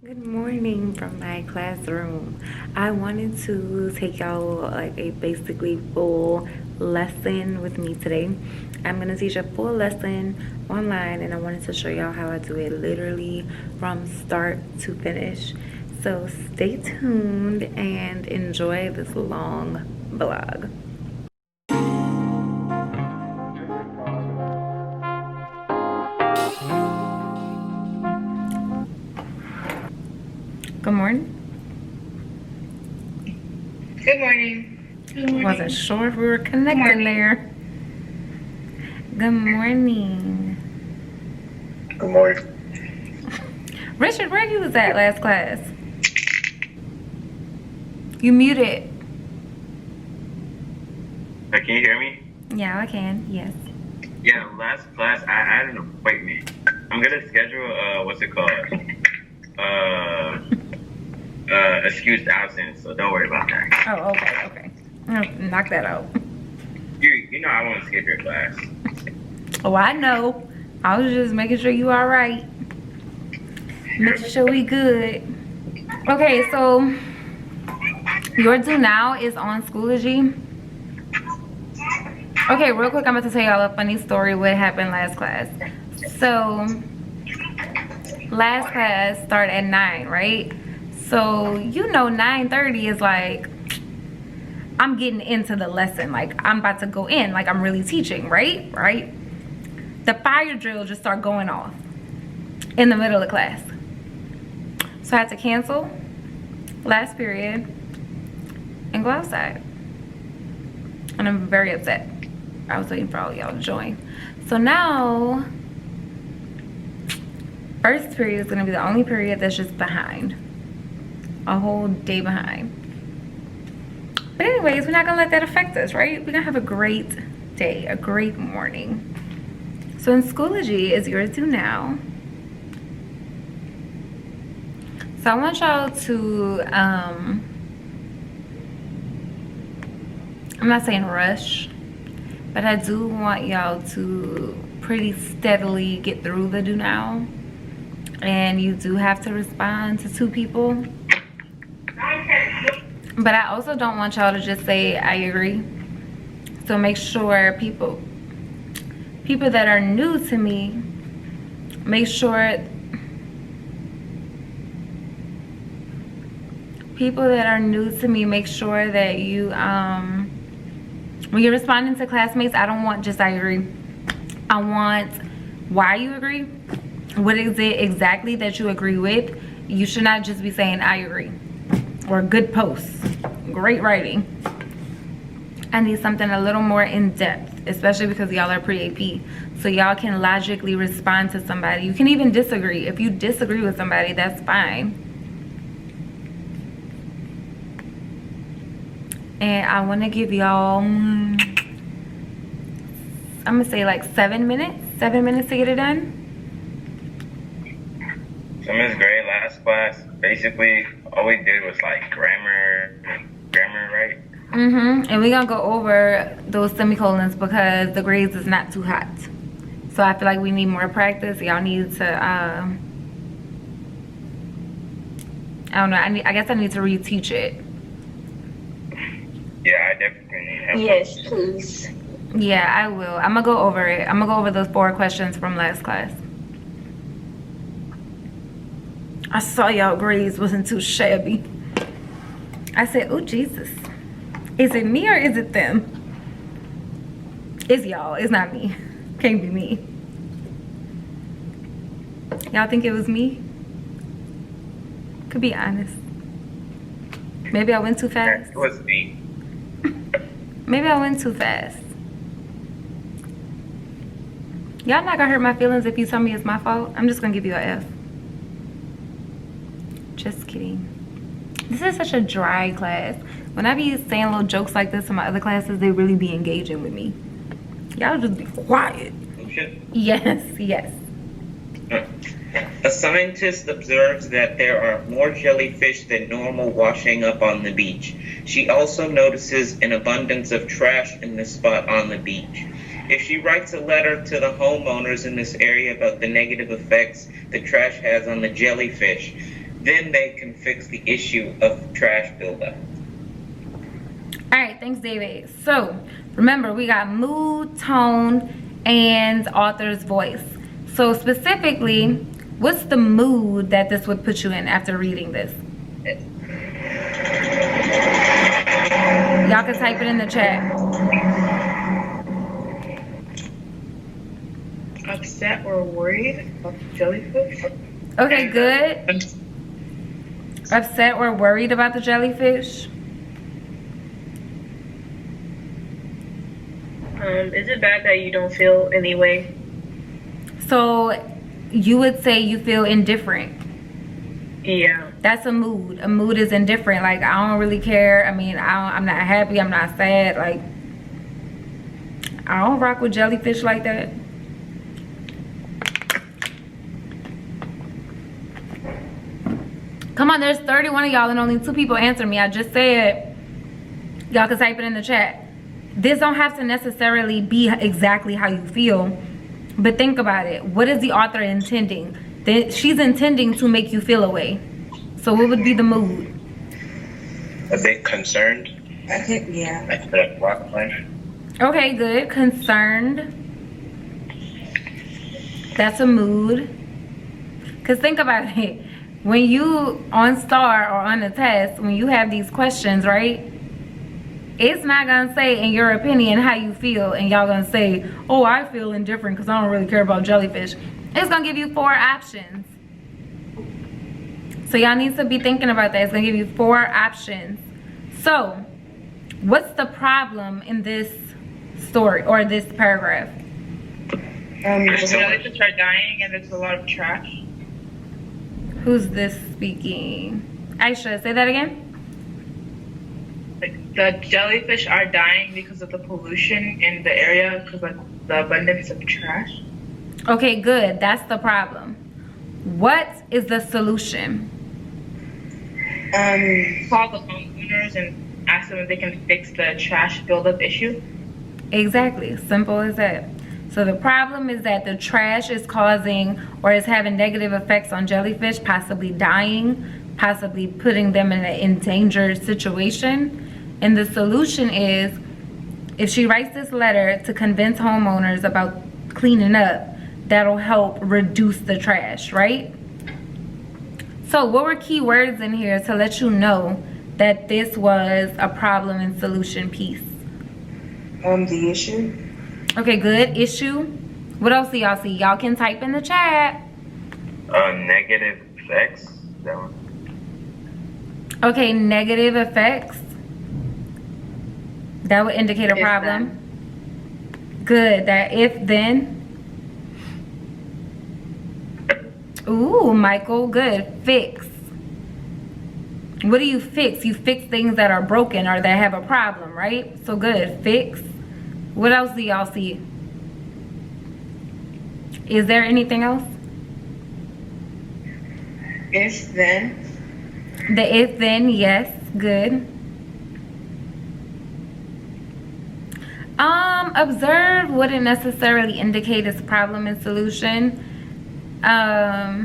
Good morning from my classroom. I wanted to take y'all like a basically full lesson with me today. I'm gonna teach a full lesson online and I wanted to show y'all how I do it literally from start to finish. So stay tuned and enjoy this long vlog. Good morning. Good morning. Good morning. Wasn't sure if we were connecting there. Good morning. Good morning. Richard, where you was at last class? You muted. Can you hear me? Yeah, I can. Yes. Yeah, last class I had an appointment. I'm gonna schedule what's it called? Excused absence, so don't worry about that. Oh, okay. Knock that out. You know I won't skip your class. Oh, I know. I was just making sure you all right. Making sure we good. Okay, so your due now is on Schoology. Okay, real quick, I'm about to tell y'all a funny story what happened last class. So last class started at 9, right? So you know 9:30 is like I'm getting into the lesson, like I'm about to go in, like I'm really teaching, right? The fire drill just started going off in the middle of class. So I had to cancel last period and go outside. And I'm very upset. I was waiting for all y'all to join. So now, first period is gonna be the only period that's just behind. A whole day behind. But anyways, we're not gonna let that affect us, right? We're gonna have a great day, a great morning. So in Schoology is yours due now. So I want y'all to, I'm not saying rush, but I do want y'all to pretty steadily get through the do now. And you do have to respond to 2 people. But I also don't want y'all to just say, I agree. So make sure people that are new to me, make sure that you, when you're responding to classmates, I don't want just I agree. I want why you agree. What is it exactly that you agree with? You should not just be saying I agree. Or good posts, great writing. I need something a little more in depth, especially because y'all are pre-AP. So y'all can logically respond to somebody. You can even disagree. If you disagree with somebody, that's fine. And I want to give y'all, I'm gonna say like 7 minutes. 7 minutes to get it done. So Miss Gray, last class, basically all we did was like grammar, right? And we're gonna go over those semicolons because the grades is not too hot. So I feel like we need more practice. Y'all need to, I don't know, I guess I need to reteach it. Yeah, I definitely need help. Yes, please. Yeah, I will. I'm gonna go over it. I'm gonna go over those 4 questions from last class. I saw y'all grades wasn't too shabby. I said, oh Jesus. Is it me or is it them? It's y'all, it's not me. Can't be me. Y'all think it was me? Could be honest. Maybe I went too fast. It was me. Maybe I went too fast. Y'all not gonna hurt my feelings if you tell me it's my fault. I'm just gonna give you an F. Just kidding. This is such a dry class. When I be saying little jokes like this in my other classes, they really be engaging with me. Y'all just be quiet. Yes. A scientist observes that there are more jellyfish than normal washing up on the beach. She also notices an abundance of trash in the spot on the beach. If she writes a letter to the homeowners in this area about the negative effects the trash has on the jellyfish, Then they can fix the issue of trash buildup. All right, thanks, David. So remember, we got mood, tone, and author's voice. So specifically, what's the mood that this would put you in after reading this? Y'all can type it in the chat. Upset or worried about the jellyfish? Okay, good. Upset or worried about the jellyfish? Is it bad that you don't feel any way? So you would say you feel indifferent. Yeah. That's a mood. A mood is indifferent. Like, I don't really care. I mean, I'm not happy. I'm not sad. Like, I don't rock with jellyfish like that. Come on, there's 31 of y'all and only 2 people answer me. I just said y'all can type it in the chat. This don't have to necessarily be exactly how you feel, but think about it. What is the author intending? She's intending to make you feel a way. So what would be the mood? A bit concerned. Yeah. Like the rock punch. Okay, good. Concerned. That's a mood. Because think about it. When you on STAR or on a test, when you have these questions, right? It's not gonna say, in your opinion, how you feel, and y'all gonna say, oh, I feel indifferent because I don't really care about jellyfish. It's gonna give you 4 options. So y'all need to be thinking about that. It's gonna give you 4 options. So what's the problem in this story or this paragraph? The jellyfish are dying and there's a lot of trash. Who's this speaking? Aisha, say that again. The jellyfish are dying because of the pollution in the area, because like the abundance of trash. Okay, good. That's the problem. What is the solution? Call the homeowners and ask them if they can fix the trash buildup issue. Exactly. Simple as that. So the problem is that the trash is causing or is having negative effects on jellyfish, possibly dying, possibly putting them in an endangered situation. And the solution is, if she writes this letter to convince homeowners about cleaning up, that'll help reduce the trash, right? So what were key words in here to let you know that this was a problem and solution piece? The issue. Okay, good. Issue. What else do y'all see? Y'all can type in the chat. Negative effects. That one. Okay, negative effects. That would indicate a problem. Good. That if then. Ooh, Michael, good. Fix. What do you fix? You fix things that are broken or that have a problem, right? So good. Fix. What else do y'all see? Is there anything else? If then. The if then, yes. Good. Observe wouldn't necessarily indicate its problem and solution. I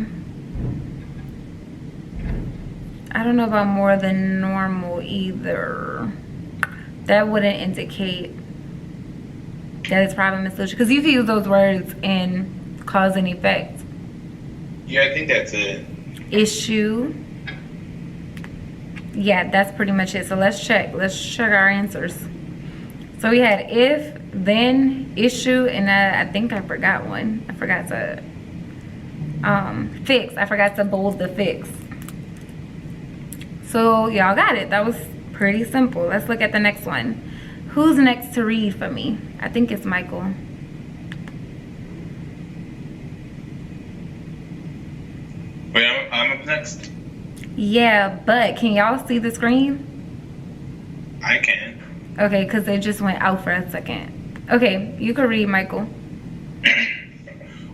don't know about more than normal either. That wouldn't indicate that it's problem and solution, because you can use those words in cause and effect. Yeah, I think that's it. Issue. Yeah, that's pretty much it. So let's check our answers. So we had if, then, issue, and I think I forgot one. I forgot to fix. I forgot to bold the fix. So y'all got it. That was pretty simple. Let's look at the next one. Who's next to read for me? I think it's Michael. Wait, I'm up next. Yeah, but can y'all see the screen? I can. Okay, because it just went out for a second. Okay, you can read, Michael.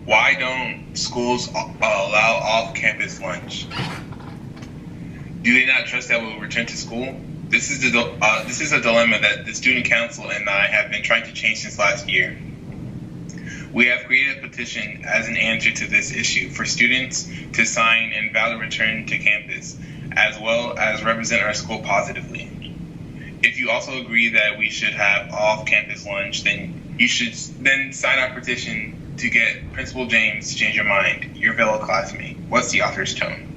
Why don't schools allow off-campus lunch? Do they not trust that we'll return to school? This is a dilemma that the student council and I have been trying to change since last year. We have created a petition as an answer to this issue for students to sign and valid return to campus, as well as represent our school positively. If you also agree that we should have off-campus lunch, then you should then sign our petition to get Principal James to change your mind, your fellow classmate. What's the author's tone?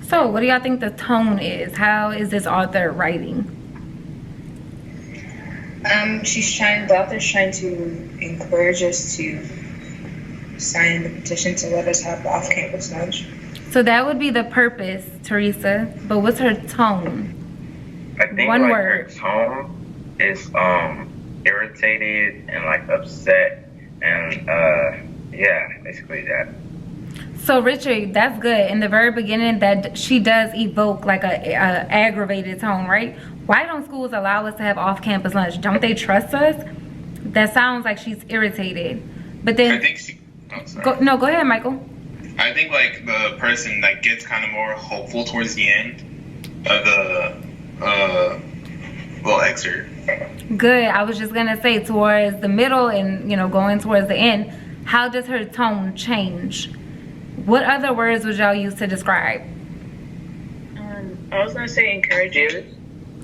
So what do y'all think the tone is? How is this author writing? The author's trying to encourage us to sign the petition to let us have off-campus lunch. So that would be the purpose, Teresa. But what's her tone? I think One like word. her tone is irritated and like upset and yeah, basically that. So Richard, that's good. In the very beginning, that she does evoke like a aggravated tone, right? Why don't schools allow us to have off-campus lunch? Don't they trust us? That sounds like she's irritated. But then, I think she. Oh, sorry. go ahead, Michael. I think like the person that gets kind of more hopeful towards the end of the little excerpt. Good. I was just gonna say towards the middle and going towards the end. How does her tone change? What other words would y'all use to describe? I was gonna say encouraging.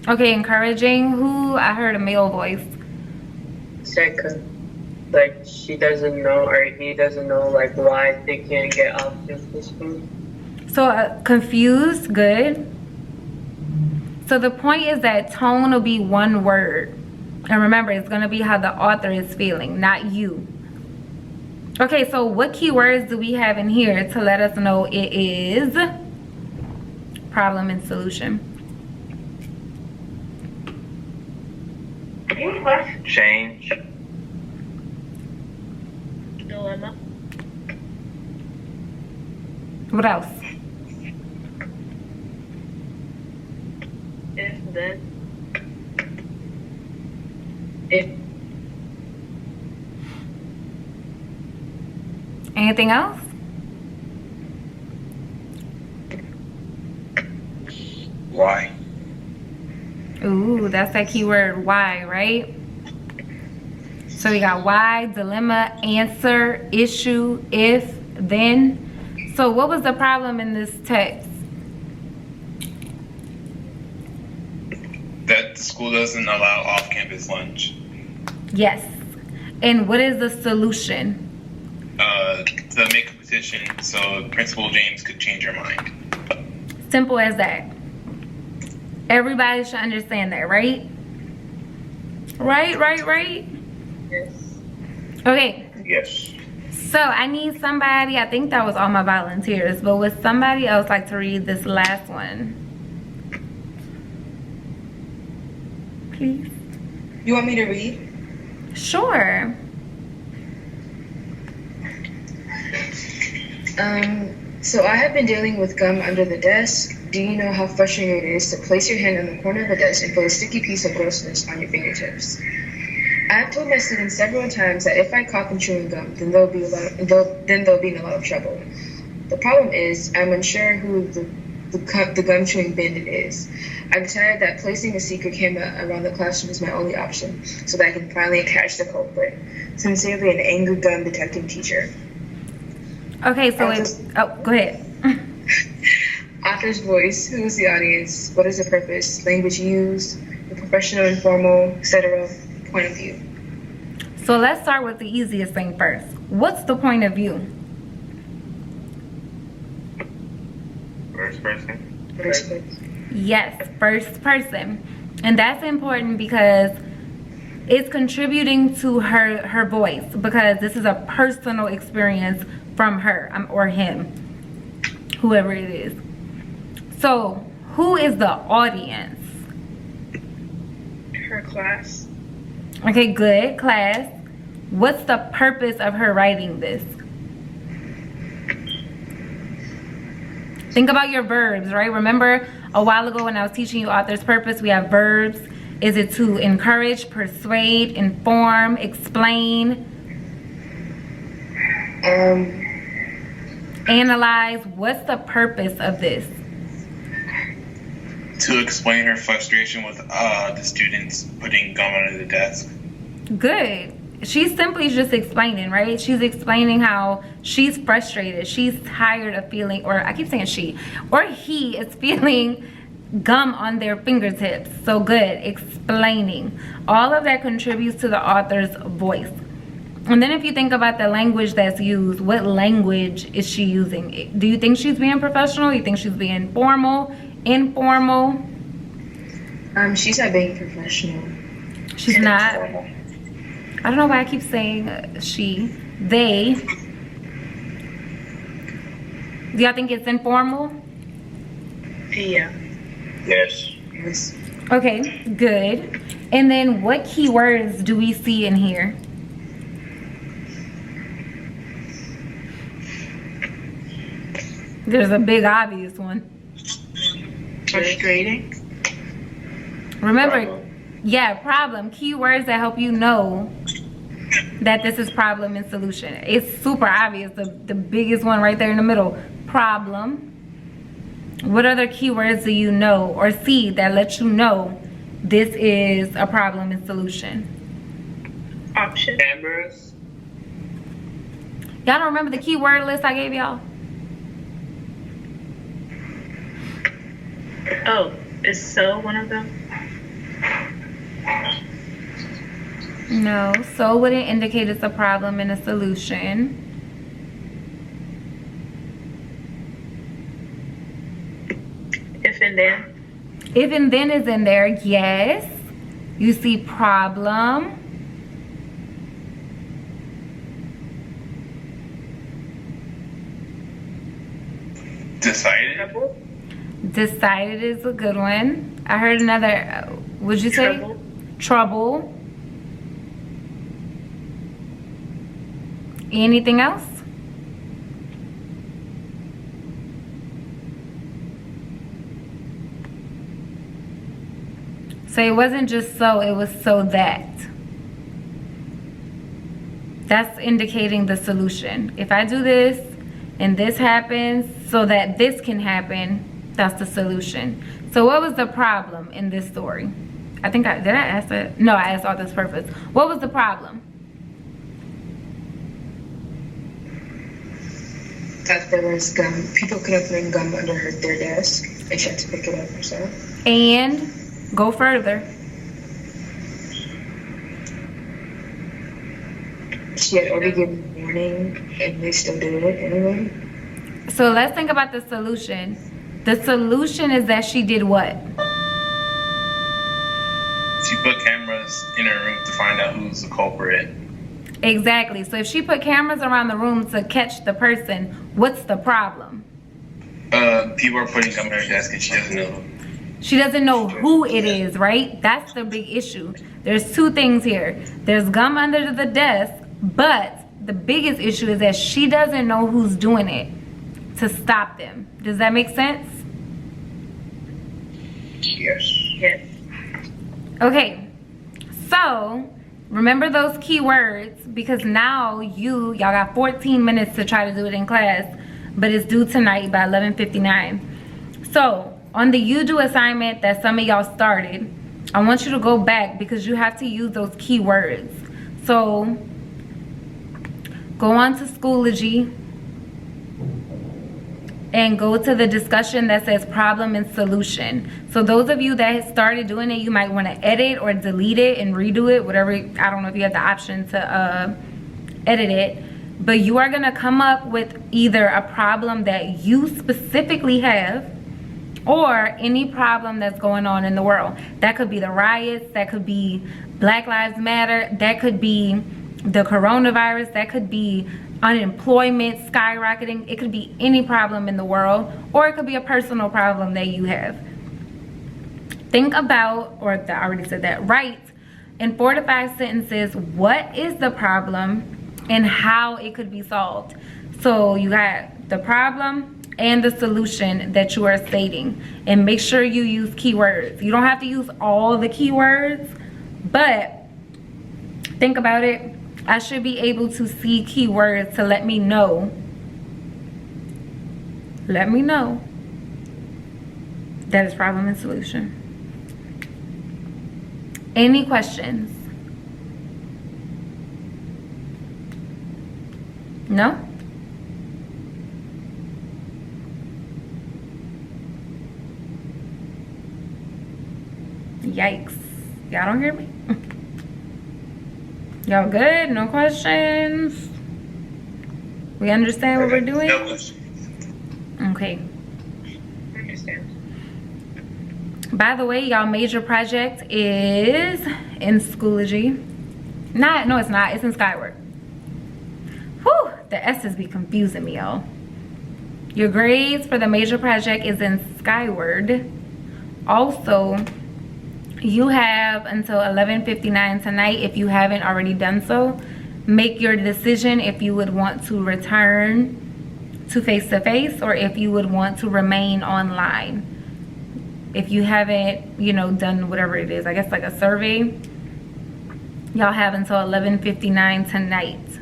Okay, encouraging. Who? I heard a male voice. Second, like she doesn't know or he doesn't know like why they can't get off campus food. So confused. Good. So the point is that tone will be one word. And remember, it's going to be how the author is feeling, not you. Okay, so what keywords do we have in here to let us know it is problem and solution? Change. Dilemma. What else? If then. If Anything else? Why? Ooh, that's that keyword why, right? So we got why, dilemma, answer, issue, if, then. So what was the problem in this text? That the school doesn't allow off-campus lunch. Yes. And what is the solution? To make a petition so Principal James could change her mind. Simple as that. Everybody should understand that, right? Right? yes. Okay. Yes. So I need somebody, I think that was all my volunteers, but would somebody else like to read this last one? Please. You want me to read? Sure. So I have been dealing with gum under the desk. Do you know how frustrating it is to place your hand on the corner of the desk and feel a sticky piece of grossness on your fingertips? I have told my students several times that if I caught them chewing gum, then they'll be in a lot of trouble. The problem is I'm unsure who the gum chewing bandit is. I've decided that placing a secret camera around the classroom is my only option, so that I can finally catch the culprit. Sincerely, an angry gum detecting teacher. Okay, so go ahead. Author's voice, who's the audience, what is the purpose, language used, the professional, informal, etc. point of view. So let's start with the easiest thing first. What's the point of view? First person. First person. Yes, first person. And that's important because it's contributing to her voice, because this is a personal experience from her or him, whoever it is. So who is the audience? Her class. Okay, good. Class. What's the purpose of her writing this? Think about your verbs, right? Remember a while ago when I was teaching you author's purpose, we have verbs. Is it to encourage, persuade, inform, explain, analyze? What's the purpose of this? To explain her frustration with the students putting gum under the desk. Good. she's simply just explaining, right? She's explaining how she's frustrated. She's tired of feeling, or I keep saying she, or he is feeling gum on their fingertips. So good, explaining. All of that contributes to the author's voice. And then if you think about the language that's used, what language is she using? Do you think she's being professional? You think she's being formal, informal? She's not being professional. She's not. I don't know why I keep saying she. They. Do y'all think it's informal? Yeah. Yes. Yes. Okay, good. And then what keywords do we see in here? There's a big obvious one. Frustrating. Remember, Problem. yeah, problem. Keywords that help you know that this is problem and solution. It's super obvious. The biggest one right there in the middle. Problem. What other keywords do you know or see that let you know this is a problem and solution? Option. Cameras. Y'all don't remember the keyword list I gave y'all? Oh, is so one of them? No, so wouldn't indicate it's a problem and a solution. If and then. If and then is in there, yes. You see problem. Decided. Trouble. Decided is a good one. I heard another, would you say? Trouble. Trouble. Anything else? So it wasn't just so, it was so that. That's indicating the solution. If I do this and this happens so that this can happen, that's the solution. So what was the problem in this story? I think did I ask that? No, I asked all this purpose. What was the problem? That there was gum. People couldn't bring gum under their desk, and she had to pick it up herself. And go further. She had already given warning, and they still did it anyway. So let's think about the solution. The solution is that she did what? She put cameras in her room to find out who's the culprit. Exactly. So if she put cameras around the room to catch the person, what's the problem? People are putting gum on her desk and she doesn't know. She doesn't know who it is, right? That's the big issue. There's two things here. There's gum under the desk, but the biggest issue is that she doesn't know who's doing it to stop them. Does that make sense? Yes. Yes. Okay, so remember those keywords, because now y'all got 14 minutes to try to do it in class, but it's due tonight by 11:59. So on the you do assignment that some of y'all started, I want you to go back because you have to use those keywords. So go on to Schoology and go to the discussion that says problem and solution. So those of you that started doing it, you might want to edit or delete it and redo it, whatever. I don't know if you have the option to edit it, but you are gonna come up with either a problem that you specifically have or any problem that's going on in the world. That could be the riots, that could be Black Lives Matter, that could be the coronavirus, that could be unemployment skyrocketing. It could be any problem in the world, or it could be a personal problem that you have. Think about, or I already said that, write in 4 to 5 sentences what is the problem and how it could be solved. So you got the problem and the solution that you are stating, and make sure you use keywords. You don't have to use all the keywords, but think about it. I should be able to see keywords to let me know that is problem and solution. Any questions? No? Yikes. Y'all don't hear me? Y'all good? No questions? We understand what we're doing? No question. Okay. I understand. By the way, y'all major project is in Schoology. No, it's not. It's in Skyward. Whew, the S's be confusing me, y'all. Your grades for the major project is in Skyward. Also, you have until 11:59 tonight if you haven't already done so. Make your decision if you would want to return to face-to-face or if you would want to remain online. If you haven't, you know, done whatever it is, I guess like a survey, y'all have until 11:59 tonight.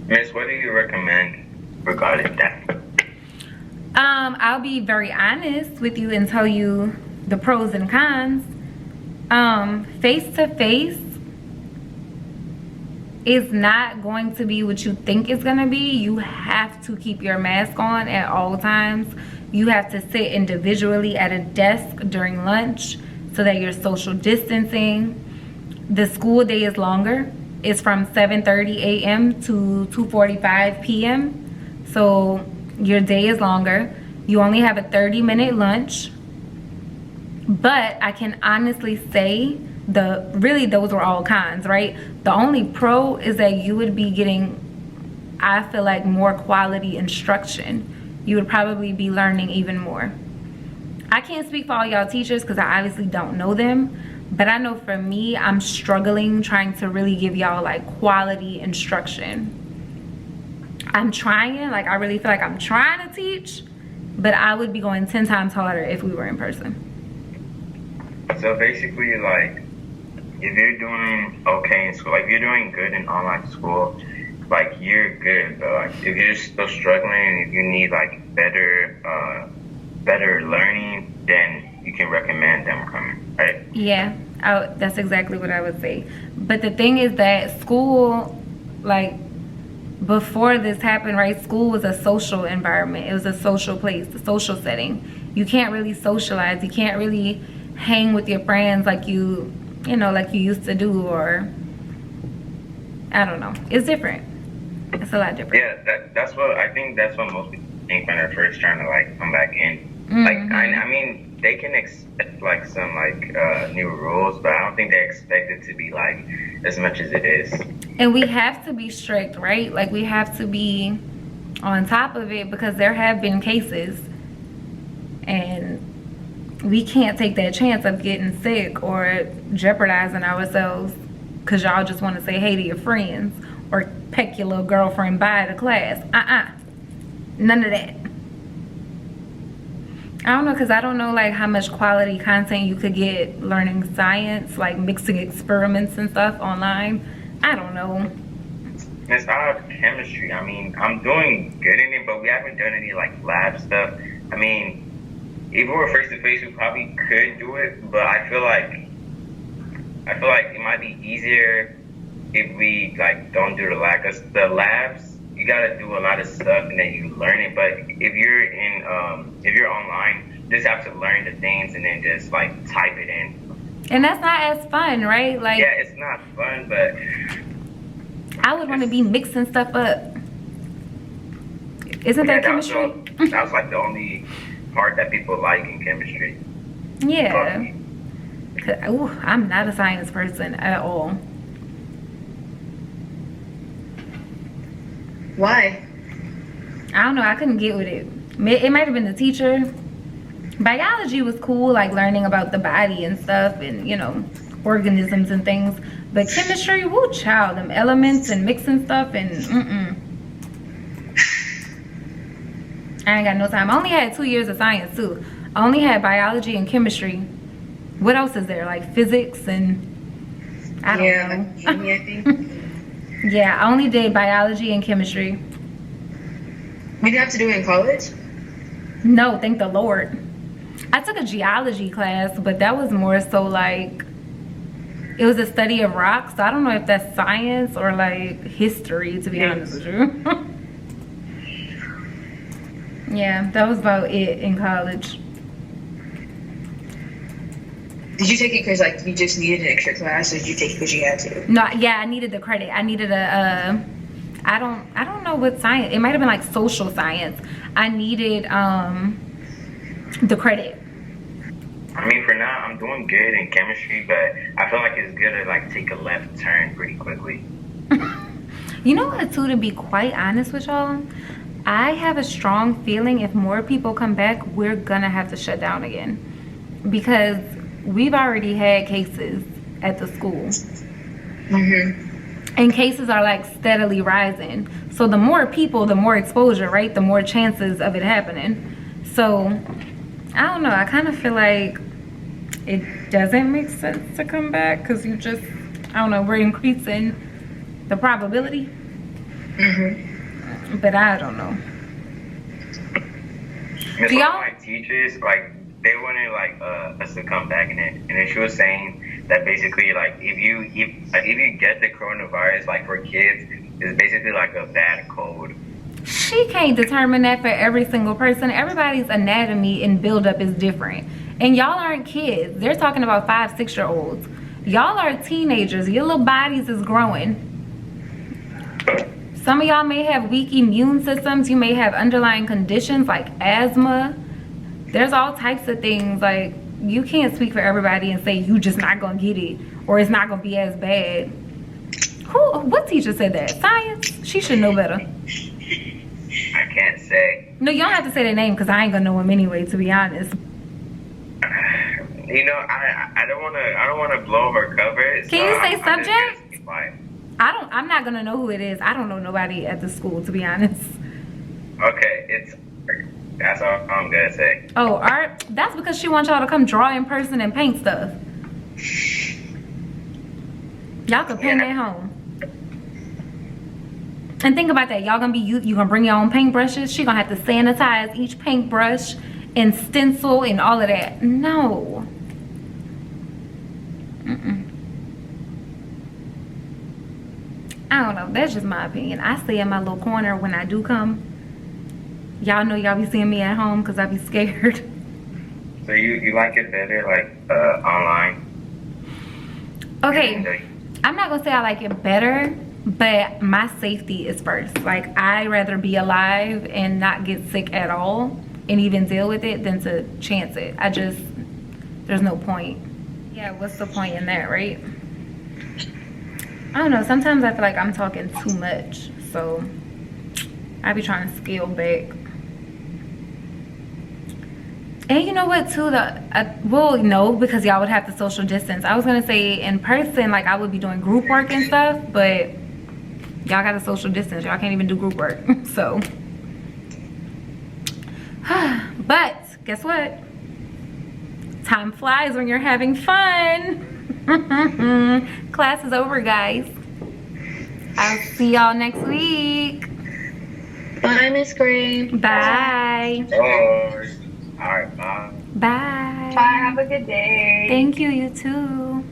Miss, what do you recommend regarding that? I'll be very honest with you and tell you the pros and cons. Face-to-face is not going to be what you think it's gonna be. You have to keep your mask on at all times. You have to sit individually at a desk during lunch so that you're social distancing. The school day is longer. It's from 7:30 a.m. to 2:45 p.m. So your day is longer. You only have a 30-minute lunch. But I can honestly say really those were all cons, right? The only pro is that you would be getting, I feel like, more quality instruction. You would probably be learning even more. I can't speak for all y'all teachers because I obviously don't know them, but I know for me, I'm struggling trying to really give y'all like quality instruction. I'm trying, like I really feel like I'm trying to teach, but I would be going 10 times harder if we were in person. So basically, like, if you're doing okay in school, like if you're doing good in online school, like you're good. But like if you're still struggling, if you need like better learning, then you can recommend them coming, right? Yeah, that's exactly what I would say. But the thing is that school, like before this happened, right? School was a social environment. It was a social place, a social setting. You can't really socialize. You can't really hang with your friends like you know, like you used to do, or I don't know. It's different. It's a lot different. Yeah, that's what I think. That's what most people think when they're first trying to like come back in. Mm-hmm. Like I mean, they can expect like some like new rules, but I don't think they expect it to be like as much as it is. And we have to be strict, right? Like we have to be on top of it because there have been cases, and we can't take that chance of getting sick or jeopardizing ourselves because y'all just want to say hey to your friends or peck your little girlfriend by the class. None of that. I don't know, because I don't know like how much quality content you could get learning science, like mixing experiments and stuff online. I don't know. It's out of chemistry. I mean, I'm doing good in it, but we haven't done any like lab stuff. I mean, if we were face to face, we probably could do it, but I feel like it might be easier if we like don't do the lab. Cause the labs, you gotta do a lot of stuff and then you learn it. But if you're online, you just have to learn the things and then just like type it in. And that's not as fun, right? Like, yeah, it's not fun, but I would want to be mixing stuff up. Isn't that chemistry? That was like the only part that people like in chemistry. Yeah. Ooh, I'm not a science person at all. Why? I don't know. I couldn't get with it. It might have been the teacher. Biology was cool, like learning about the body and stuff and, you know, organisms and things. But chemistry, woo, child, them elements and mixing stuff and I ain't got no time. I only had 2 years of science too. I only had biology and chemistry. What else is there? Like physics and I don't know. Like TEAMI, I think. Yeah, I only did biology and chemistry. You didn't have to do it in college? No, thank the Lord. I took a geology class, but that was more so like It was a study of rocks. So I don't know if that's science or like history, to be honest with you. Yeah, that was about it in college. Did you take it because like you just needed an extra class, or did you take it because you had to? No, yeah, I needed the credit. I needed a I don't know what science. It might have been like social science. I needed the credit. I mean, for now, I'm doing good in chemistry, but I feel like it's good to like take a left turn pretty quickly. You know what, too, to be quite honest with y'all, I have a strong feeling if more people come back, we're gonna have to shut down again, because we've already had cases at the school. And cases are like steadily rising. So the more people, the more exposure, right? The more chances of it happening. So I don't know, I kind of feel like it doesn't make sense to come back, because you just, I don't know, we're increasing the probability. But I don't know. It's Do like y'all- my teachers, like, they wanted like us to come back in it, and then she was saying that basically like if you get the coronavirus, like for kids, it's basically like a bad cold. She can't determine that for every single person. Everybody's anatomy and buildup is different. And y'all aren't kids. They're talking about 5-6-year-olds. Y'all are teenagers. Your little bodies is growing. Some of y'all may have weak immune systems. You may have underlying conditions like asthma. There's all types of things. Like, you can't speak for everybody and say you just not gonna get it, or it's not gonna be as bad. What teacher said that? Science? She should know better. I can't say. No, you don't have to say their name, because I ain't gonna know them anyway, to be honest. You know, I don't wanna blow her cover. Can you say I'm just gonna subject? stay quiet. I'm not gonna know who it is. I don't know nobody at the school, to be honest. Okay, it's that's all I'm gonna say. Oh, art? That's because she wants y'all to come draw in person and paint stuff. Y'all can paint at home. And think about that. Y'all gonna be, you gonna bring your own paintbrushes. She gonna have to sanitize each paintbrush and stencil and all of that. No. I don't know. That's just my opinion. I stay in my little corner when I do come. Y'all know y'all be seeing me at home because I be scared. So you like it better like online? Okay, I'm not gonna say I like it better, but my safety is first. Like, I'd rather be alive and not get sick at all and even deal with it than to chance it. There's no point. Yeah, what's the point in that, right? I don't know, sometimes I feel like I'm talking too much, so I be trying to scale back. And you know what, too, well, no, because y'all would have to social distance. I was gonna say in person, like, I would be doing group work and stuff, but y'all gotta social distance. Y'all can't even do group work, so. But guess what? Time flies when you're having fun. Class is over, guys. I'll see y'all next week. Bye, Miss Gray. Bye. All right, bye. Bye. Bye. Have a good day. Thank you, you too.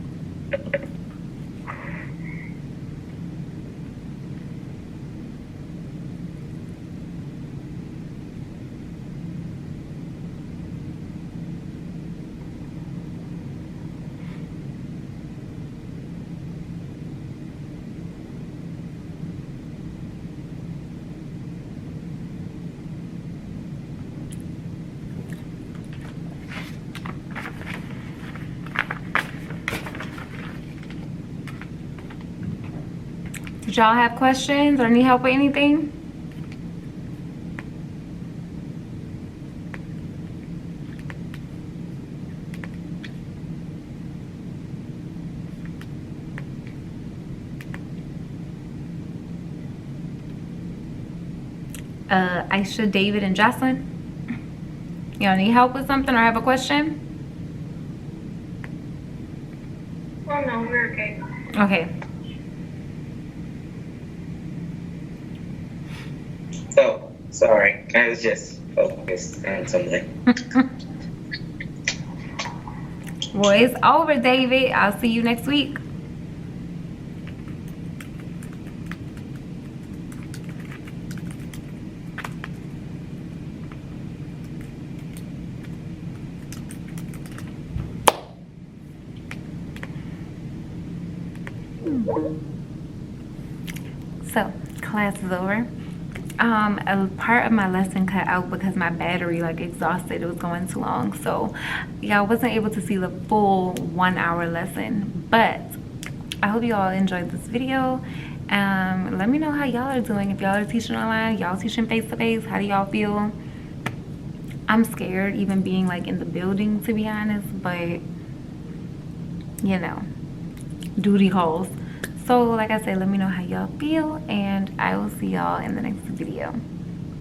Did y'all have questions or need help with anything? Aisha, David, and Jocelyn? Y'all need help with something or have a question? Oh no, we're okay. Okay. Oh, sorry. I was just focused on something. Well, it's over, David. I'll see you next week. So class is over. A part of my lesson cut out because my battery like exhausted, it was going too long, so yeah, I wasn't able to see the full 1 hour lesson. But I hope you all enjoyed this video. Let me know how y'all are doing. If y'all are teaching online, y'all teaching face-to-face, how do y'all feel? I'm scared even being like in the building, to be honest, but you know, duty calls. So like I said, let me know how y'all feel, and I will see y'all in the next video.